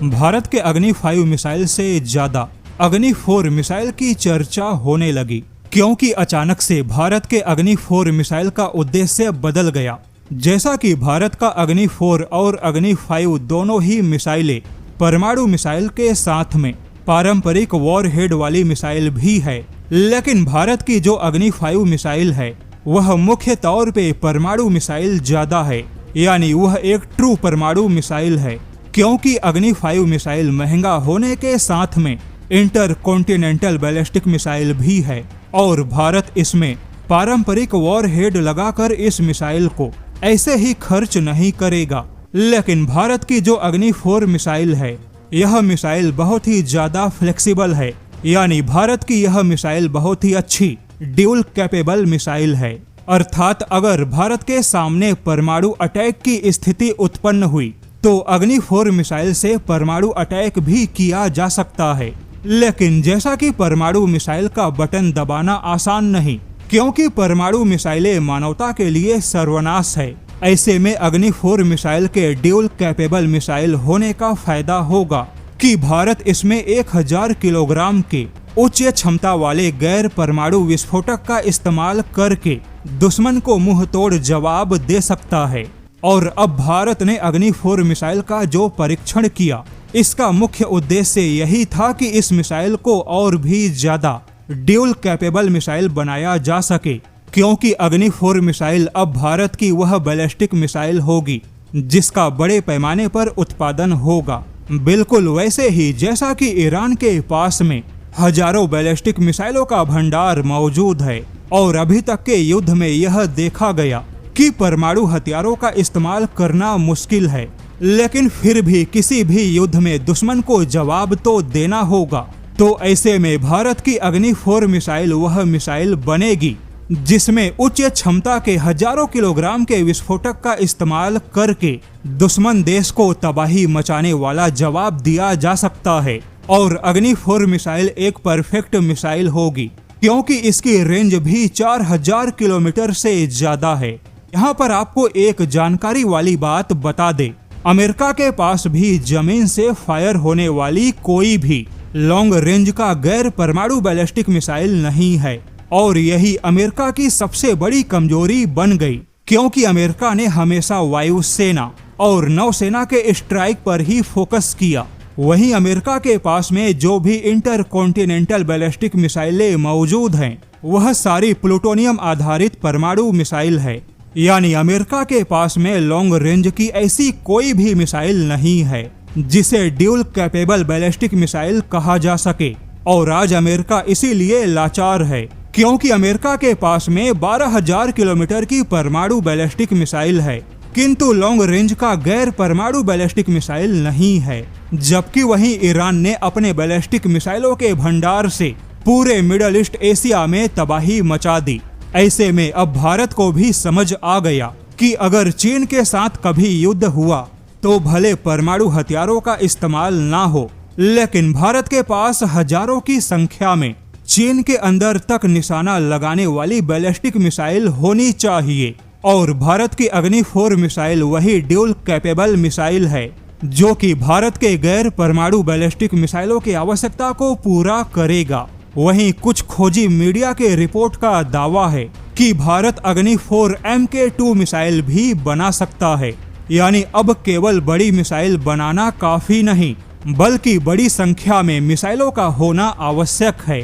भारत के अग्नि 5 मिसाइल से ज्यादा अग्नि 4 मिसाइल की चर्चा होने लगी, क्योंकि अचानक से भारत के अग्नि 4 मिसाइल का उद्देश्य बदल गया। जैसा कि भारत का अग्नि 4 और अग्नि 5 दोनों ही मिसाइलें परमाणु मिसाइल के साथ में पारंपरिक वॉरहेड वाली मिसाइल भी है, लेकिन भारत की जो अग्नि 5 मिसाइल है वह मुख्य तौर पे परमाणु मिसाइल ज्यादा है, यानी वह एक ट्रू परमाणु मिसाइल है। क्योंकि अग्नि 5 मिसाइल महंगा होने के साथ में इंटरकॉन्टिनेंटल बैलिस्टिक मिसाइल भी है और भारत इसमें पारंपरिक वॉरहेड लगाकर इस मिसाइल को ऐसे ही खर्च नहीं करेगा। लेकिन भारत की जो अग्नि 4 मिसाइल है, यह मिसाइल बहुत ही ज्यादा फ्लेक्सिबल है, यानी भारत की यह मिसाइल बहुत ही अच्छी ड्यूल कैपेबल मिसाइल है। अर्थात अगर भारत के सामने परमाणु अटैक की स्थिति उत्पन्न हुई तो अग्नि 4 मिसाइल से परमाणु अटैक भी किया जा सकता है। लेकिन जैसा कि परमाणु मिसाइल का बटन दबाना आसान नहीं, क्योंकि परमाणु मिसाइलें मानवता के लिए सर्वनाश है। ऐसे में अग्नि 4 मिसाइल के ड्यूल कैपेबल मिसाइल होने का फायदा होगा कि भारत इसमें 1000 किलोग्राम के उच्च क्षमता वाले गैर परमाणु विस्फोटक का इस्तेमाल करके दुश्मन को मुंह तोड़ जवाब दे सकता है। और अब भारत ने अग्नि 4 मिसाइल का जो परीक्षण किया, इसका मुख्य उद्देश्य यही था कि इस मिसाइल को और भी ज्यादा ड्यूल कैपेबल मिसाइल बनाया जा सके, क्योंकि अग्नि 4 मिसाइल अब भारत की वह बैलिस्टिक मिसाइल होगी जिसका बड़े पैमाने पर उत्पादन होगा। बिल्कुल वैसे ही जैसा कि ईरान के पास में हजारों बैलिस्टिक मिसाइलों का भंडार मौजूद है और अभी तक के युद्ध में यह देखा गया कि परमाणु हथियारों का इस्तेमाल करना मुश्किल है, लेकिन फिर भी किसी भी युद्ध में दुश्मन को जवाब तो देना होगा। तो ऐसे में भारत की अग्नि 4 मिसाइल वह मिसाइल बनेगी जिसमें उच्च क्षमता के हजारों किलोग्राम के विस्फोटक का इस्तेमाल करके दुश्मन देश को तबाही मचाने वाला जवाब दिया जा सकता है। और अग्नि 4 मिसाइल एक परफेक्ट मिसाइल होगी, क्योंकि इसकी रेंज भी 4000 किलोमीटर से ज्यादा है। यहाँ पर आपको एक जानकारी वाली बात बता दे, अमेरिका के पास भी जमीन से फायर होने वाली कोई भी लॉन्ग रेंज का गैर परमाणु बैलिस्टिक मिसाइल नहीं है। और यही अमेरिका की सबसे बड़ी कमजोरी बन गई, क्योंकि अमेरिका ने हमेशा वायुसेना और नौसेना के स्ट्राइक पर ही फोकस किया। वहीं अमेरिका के पास में जो भी इंटरकॉन्टिनेंटल बैलिस्टिक मिसाइलें मौजूद हैं, वह सारी प्लूटोनियम आधारित परमाणु मिसाइल है, यानी अमेरिका के पास में लॉन्ग रेंज की ऐसी कोई भी मिसाइल नहीं है जिसे ड्यूल कैपेबल बैलिस्टिक मिसाइल कहा जा सके। और आज अमेरिका इसीलिए लाचार है, क्योंकि अमेरिका के पास में 12000 किलोमीटर की परमाणु बैलिस्टिक मिसाइल है, किंतु लॉन्ग रेंज का गैर परमाणु बैलिस्टिक मिसाइल नहीं है। जबकि वहीं ईरान ने अपने बैलिस्टिक मिसाइलों के भंडार से पूरे मिडल ईस्ट एशिया में तबाही मचा दी। ऐसे में अब भारत को भी समझ आ गया कि अगर चीन के साथ कभी युद्ध हुआ तो भले परमाणु हथियारों का इस्तेमाल ना हो, लेकिन भारत के पास हजारों की संख्या में चीन के अंदर तक निशाना लगाने वाली बैलिस्टिक मिसाइल होनी चाहिए। और भारत की अग्नि 4 मिसाइल वही ड्यूल कैपेबल मिसाइल है जो कि भारत के गैर परमाणु बैलिस्टिक मिसाइलों की आवश्यकता को पूरा करेगा। वहीं कुछ खोजी मीडिया के रिपोर्ट का दावा है कि भारत अग्नि 4 MK2 मिसाइल भी बना सकता है, यानी अब केवल बड़ी मिसाइल बनाना काफी नहीं, बल्कि बड़ी संख्या में मिसाइलों का होना आवश्यक है।